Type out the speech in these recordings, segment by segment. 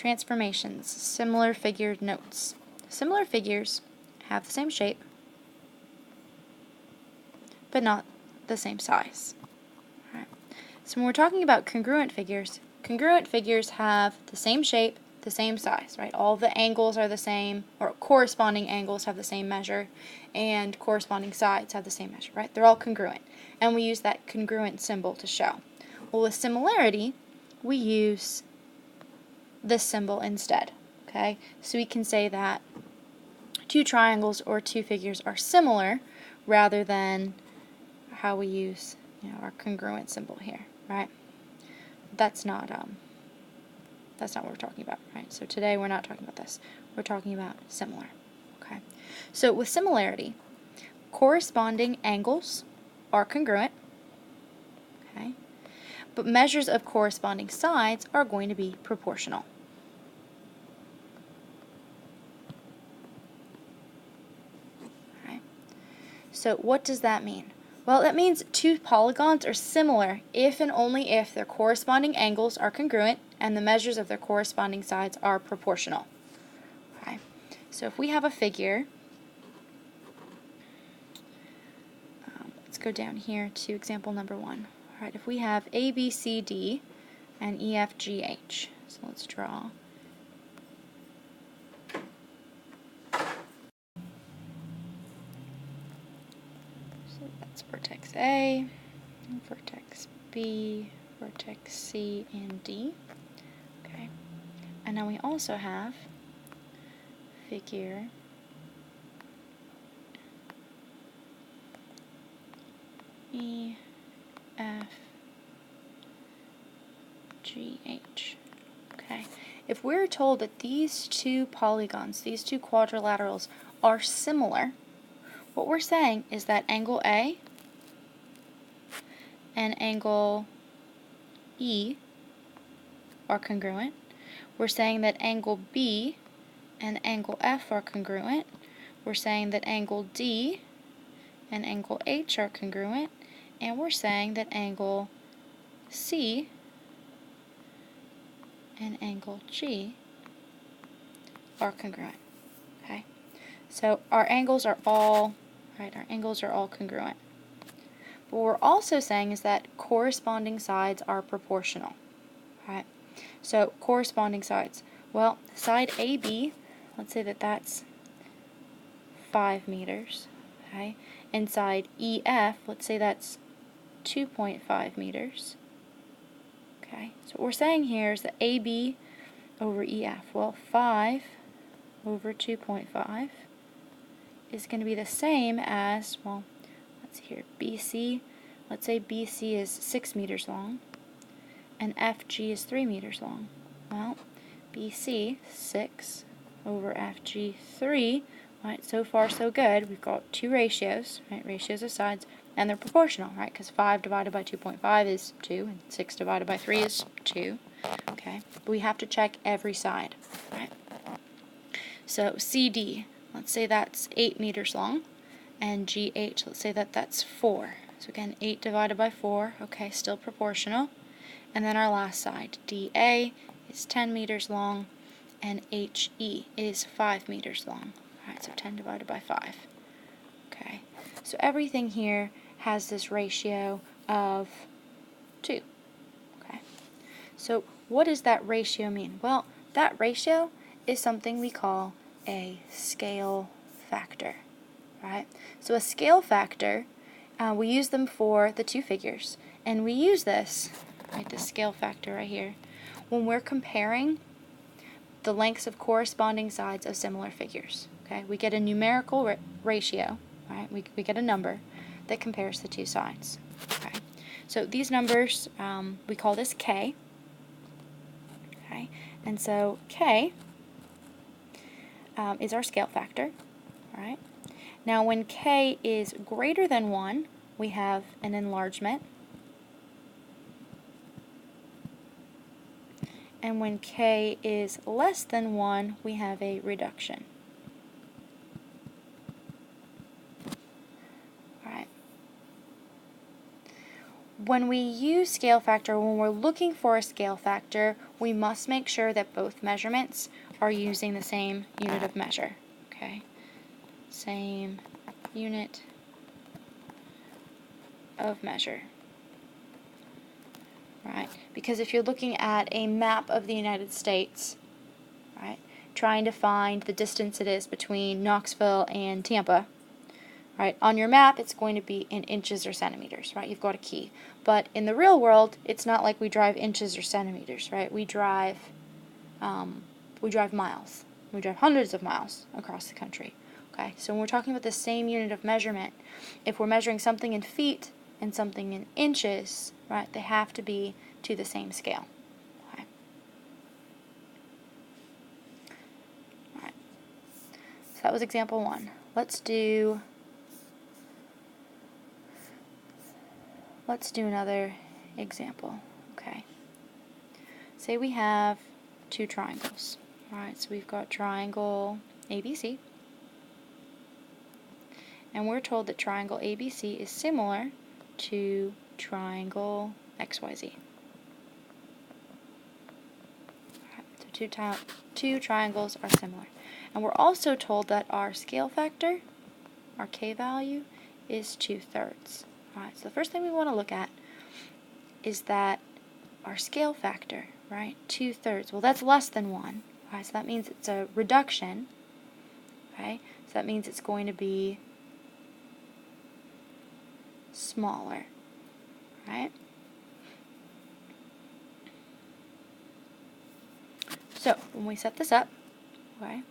transformations, similar figure notes. Similar figures have the same shape, but not the same size. Right. So when we're talking about congruent figures have the same shape, the same size, right? All the angles are the same, or corresponding angles have the same measure, and corresponding sides have the same measure, right? They're all congruent, and we use that congruent symbol to show. Well, with similarity, we use this symbol instead, okay? So we can say that two triangles or two figures are similar rather than how we use our congruent symbol here, right? That's not what we're talking about, right? So today we're not talking about this. We're talking about similar, okay? So with similarity, corresponding angles are congruent, okay? But measures of corresponding sides are going to be proportional. Okay. So what does that mean? Well, that means two polygons are similar if and only if their corresponding angles are congruent and the measures of their corresponding sides are proportional. Okay. So if we have a figure, let's go down here to example number 1. All right, if we have A, B, C, D, and E, F, G, H. So let's draw. So that's vertex A, vertex B, vertex C, and D. Okay. And now we also have figure E, F, G, H. Okay. If we're told that these two polygons, these two quadrilaterals, are similar, what we're saying is that angle A and angle E are congruent. We're saying that angle B and angle F are congruent. We're saying that angle D and angle H are congruent. And we're saying that angle C and angle G are congruent. Okay? So our angles are all congruent. But what we're also saying is that corresponding sides are proportional. Right? So corresponding sides. Well, side AB, let's say that that's 5 meters. Okay? And side EF, let's say that's 2.5 meters. Okay? So what we're saying here is that AB over EF. Well, 5 over 2.5 is going to be the same as, well, let's see here, BC. Let's say BC is 6 meters long, and FG is 3 meters long. Well, BC, 6 over FG, 3. Right, so far so good. We've got two ratios, right, ratios of sides, and they're proportional, right, because 5 divided by 2.5 is 2, and 6 divided by 3 is 2. Okay, but we have to check every side, right? So CD, let's say that's 8 meters long, and GH, let's say that that's 4. So again, 8 divided by 4, okay, still proportional. And then our last side, DA is 10 meters long, and HE is 5 meters long. Alright, so 10 divided by 5. Okay, so everything here has this ratio of 2. Okay, so what does that ratio mean? Well, that ratio is something we call a scale factor. Right? So a scale factor, we use them for the two figures, and we use this, right, this scale factor right here, when we're comparing the lengths of corresponding sides of similar figures. Okay, we get a numerical ratio, right? We get a number that compares the two sides. Okay, so these numbers, we call this K. Okay, and so K is our scale factor. All right. Now, when K is greater than 1, we have an enlargement. And when K is less than 1, we have a reduction. when we use scale factor, when we're looking for a scale factor, we must make sure that both measurements are using the same unit of measure. Okay, same unit of measure. Right? Because if you're looking at a map of the United States, right, trying to find the distance it is between Knoxville and Tampa, right, on your map it's going to be in inches or centimeters, right? You've got a key. But in the real world, it's not like we drive inches or centimeters, right? We drive miles. We drive hundreds of miles across the country. Okay, so when we're talking about the same unit of measurement, if we're measuring something in feet and something in inches, right, they have to be to the same scale. Okay. All right. So that was example 1. Let's do another example. Okay. Say we have 2 triangles. All right, so we've got triangle ABC, and we're told that triangle ABC is similar to triangle XYZ. Right, so two triangles are similar. And we're also told that our scale factor, our K value, is 2/3. Alright, so the first thing we want to look at is that our scale factor, right, 2/3, well, that's less than 1. Alright, so that means it's a reduction. Okay, so that means it's going to be smaller, right? So when we set this up, okay,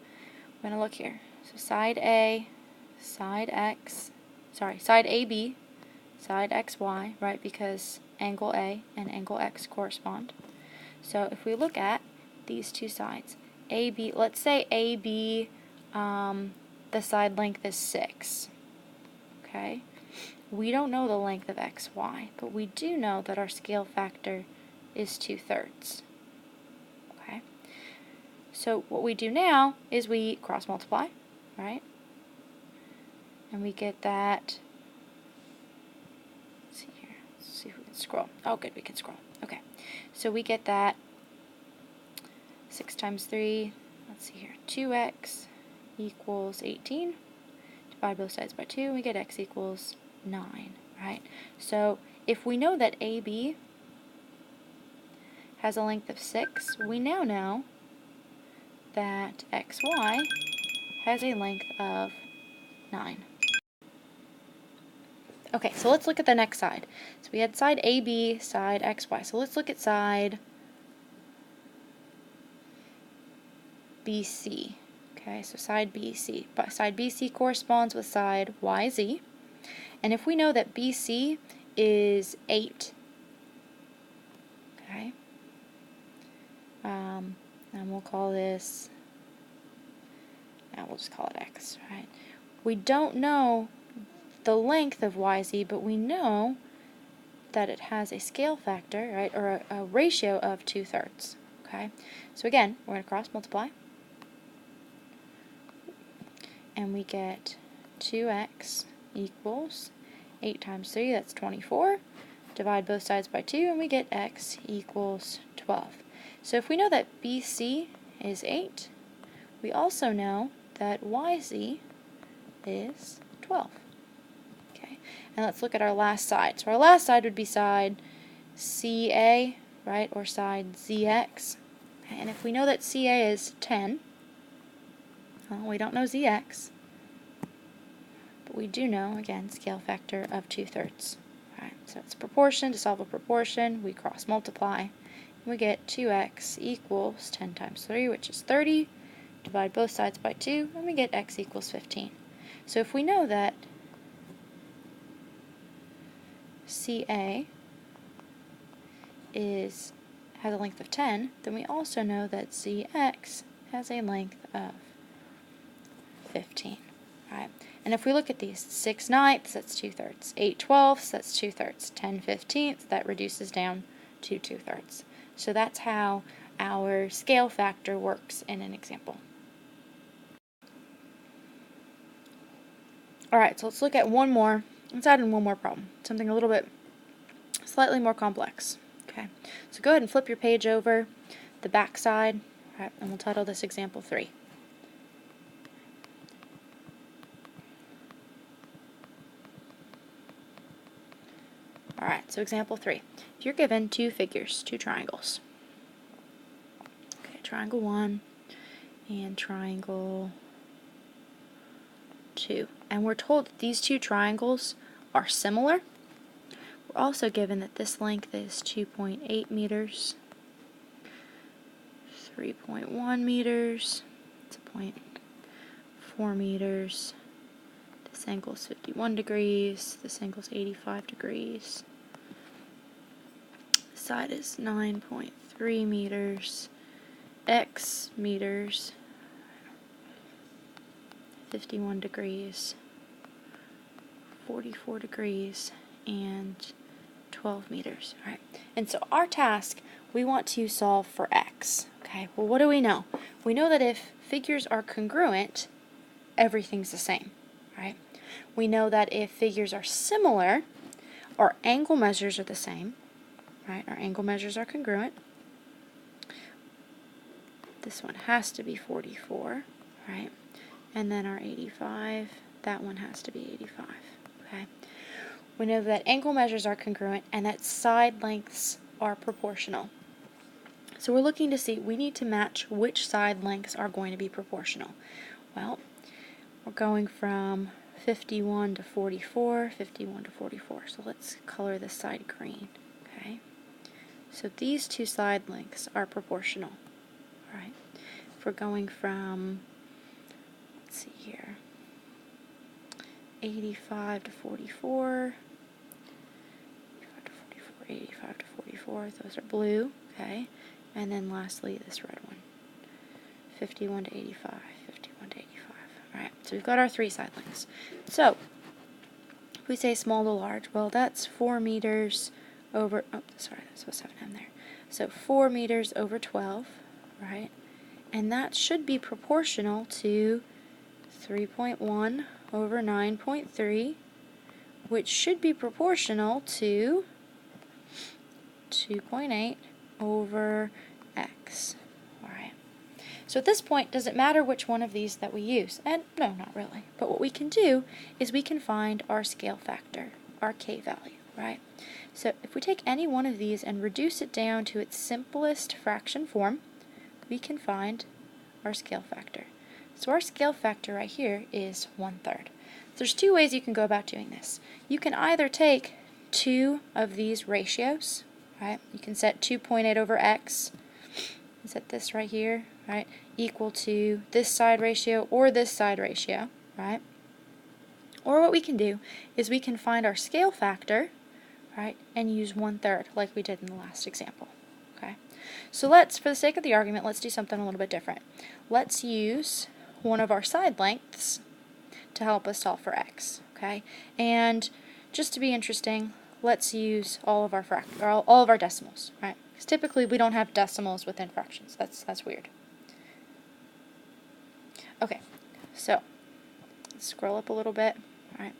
we're going to look here. So side A, side X, side AB, side XY, right, because angle A and angle X correspond. So if we look at these two sides, AB, let's say AB, the side length is 6, okay? We don't know the length of XY, but we do know that our scale factor is 2/3, okay? So what we do now is we cross multiply, right? And we get that, let's see here, let's see if we can scroll. Oh good, we can scroll. Okay, so we get that 6 times 3, let's see here, 2x equals 18. Divide both sides by 2, and we get x equals 9, right? So if we know that AB has a length of 6, we now know that XY has a length of 9. Okay, so let's look at the next side. So we had side AB, side XY. So let's look at side BC. Okay, so side BC. But side BC corresponds with side YZ. And if we know that BC is 8, okay, and we'll call this, now we'll just call it X, right? We don't know the length of YZ, but we know that it has a scale factor, right, or a ratio of 2/3, okay? So again, we're going to cross multiply, and we get 2x equals 8 times 3, that's 24. Divide both sides by 2, and we get x equals 12. So if we know that BC is 8, we also know that YZ is 12. Okay, and let's look at our last side. So our last side would be side CA, right, or side ZX. Okay, and if we know that CA is 10, well, we don't know ZX, but we do know, again, scale factor of 2/3. Alright, so it's proportion. To solve a proportion, we cross multiply. We get 2x equals 10 times 3, which is 30. Divide both sides by 2, and we get x equals 15. So if we know that CA has a length of 10, then we also know that CX has a length of 15. Right? And if we look at these, 6/9, that's 2/3. 8/12, that's 2/3. 10/15, that reduces down to 2/3. So that's how our scale factor works in an example. Alright, so let's look at one more. Let's add in one more problem. Something a little bit slightly more complex. Okay, so go ahead and flip your page over the back side, right, and we'll title this example 3. Alright, so example 3. If you're given two figures, two triangles, okay, triangle 1 and triangle 2, and we're told that these two triangles are similar. We're also given that this length is 2.8 meters, 3.1 meters, it's a 0.4 meters, this angle is 51 degrees, this angle is 85 degrees, this side is 9.3 meters, x meters, 51 degrees, 44 degrees, and 12 meters. All right. And so our task, we want to solve for x. Okay, well, what do we know? We know that if figures are congruent, everything's the same. Right? We know that if figures are similar, our angle measures are the same. Right? Our angle measures are congruent. This one has to be 44. Right? And then our 85, that one has to be 85. Okay? We know that angle measures are congruent and that side lengths are proportional. So we're looking to see, we need to match which side lengths are going to be proportional. Well, we're going from 51 to 44, 51 to 44. So let's color this side green. Okay? So these two side lengths are proportional. All right? If we're going from, let's see here, 85 to 44, 85 to 44, those are blue, okay, and then lastly this red one, 51 to 85, 51 to 85, alright, so we've got our three side lengths. So, if we say small to large, well, that's 4 meters over, oh, sorry, that's supposed to have an M there, so 4 meters over 12, right, and that should be proportional to 3.1 over 9.3, which should be proportional to 2.8 over x. Alright. So at this point, does it matter which one of these that we use? And no, not really. But what we can do is we can find our scale factor, our k value, right? So if we take any one of these and reduce it down to its simplest fraction form, we can find our scale factor. So our scale factor right here is 1/3. There's two ways you can go about doing this. You can either take two of these ratios, right? You can set 2.8 over x, set this right here, right, equal to this side ratio or this side ratio, right? Or what we can do is we can find our scale factor, right, and use 1/3 like we did in the last example, okay? So let's, for the sake of the argument, let's do something a little bit different. Let's use one of our side lengths to help us solve for x, okay? And just to be interesting, let's use all of our decimals, right? Because typically we don't have decimals within fractions. That's weird. Okay, so let's scroll up a little bit. All right.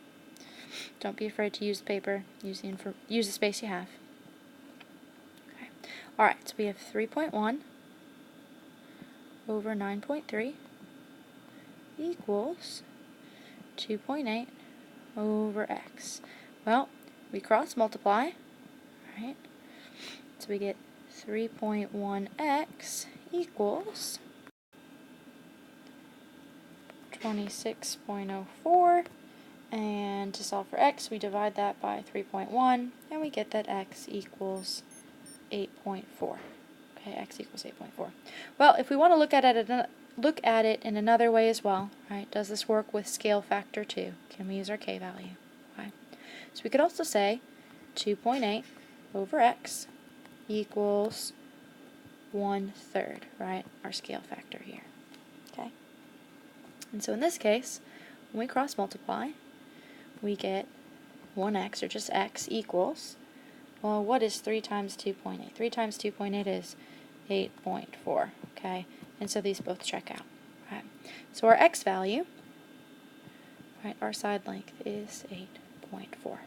Don't be afraid to use paper. Use the space you have. Okay. All right. So we have 3.1 over 9.3 equals 2.8 over x. Well, we cross multiply, right? So we get 3.1x equals 26.04, and to solve for x, we divide that by 3.1, and we get that x equals 8.4. Okay, x equals 8.4. Well, if we want to look at it in another way as well, right? Does this work with scale factor 2? Can we use our k value? Okay. So we could also say 2.8 over x equals 1/3, right? Our scale factor here. Okay. And so in this case, when we cross multiply, we get 1x, or just x, equals, well, what is 3 times 2.8? 3 times 2.8 is 8.4, okay? And so these both check out, right? So our x value, right, our side length is 8.4.